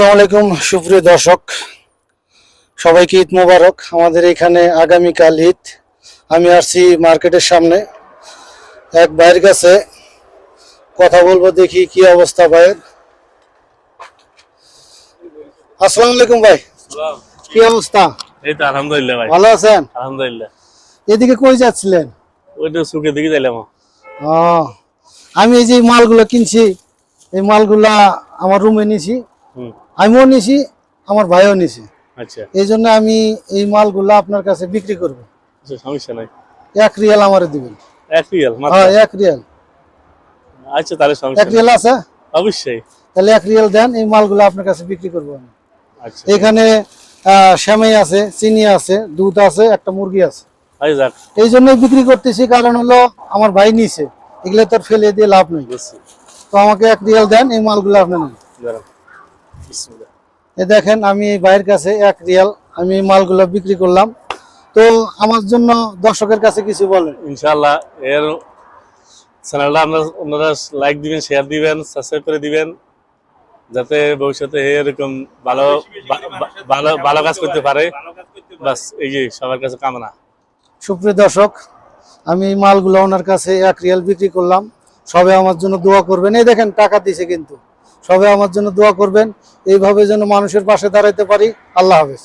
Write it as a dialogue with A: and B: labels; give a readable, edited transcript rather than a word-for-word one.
A: আসসালামু আলাইকুম সুপ্রিয় দর্শক, সবাইকে ঈদ মোবারক। আমাদের এখানে আগামীকাল ঈদ। আমি আসছি মার্কেটের সামনে, এক ভাইয়ের কাছে কথা বলবো, দেখি কি অবস্থা ভাইয়ের। আসসালামু আলাইকুম ভাই, কি অবস্থা?
B: এই তো আলহামদুলিল্লাহ ভাই।
A: ভালো আছেন?
B: আলহামদুলিল্লাহ।
A: এদিকে কই যাচ্ছিলেন?
B: ওইটা সুখের দিকে যাইলাম।
A: ও, আমি এই যে মালগুলো কিনছি, এই মালগুলা আমার রুমে নিছি, আমিও নিছি, আমার ভাইও নিছি।
B: আচ্ছা
A: এই জন্য আমি এই মালগুলা আপনার কাছে বিক্রি করব।
B: আচ্ছা, সমস্যা নাই।
A: 1 রিয়াল আমারে দিবেন।
B: 1 রিয়াল মাত্র?
A: হ্যাঁ, 1 রিয়াল।
B: আচ্ছা তাহলে
A: 1
B: সমস্যা
A: রিয়াল
B: নাই।
A: আছে?
B: অবশ্যই।
A: তাহলে 1 রিয়াল দেন, এই মালগুলো আপনার কাছে বিক্রি করবো আমি।
B: আচ্ছা
A: এখানে সেমাই আছে, চিনি আছে, দুধ আছে, একটা মুরগি আছে।
B: আই যাক,
A: এই জন্যই বিক্রি করতেছি, কারণ হলো আমার ভাই নিছে, এগুলো তো আর ফেলে দিয়ে লাভ নেই।
B: বুঝছি।
A: তো আমাকে 1 রিয়াল দেন, এই মালগুলো আপনি নেন।
B: দাঁড়ান। বিসমিল্লাহ।
A: এই দেখেন, আমি এই ভাইয়ের কাছে 1 রিয়াল আমি এই মালগুলো বিক্রি করলাম। তো আমার জন্য দর্শকের কাছে কিছু বলেন।
B: ইনশাআল্লাহ এর চ্যানেলটা আপনারা লাইক দিবেন, শেয়ার দিবেন, সাবস্ক্রাইব করে দিবেন, যাতে ভবিষ্যতে এরকম ভালো ভালো ভালো কাজ করতে পারে। বাস এই যে সবার কাছে কামনা।
A: সুপ্রিয় দর্শক, আমি এই মালগুলো ওনার কাছে 1 রিয়াল বিক্রি করলাম। সবাই আমার জন্য দোয়া করবেন। এই দেখেন, টাকা দিছে কিন্তু। সবাই আমার জন্য দোয়া করবেন, এইভাবে যেন মানুষের পাশে দাঁড়াইতে পারি। আল্লাহ হাফেজ।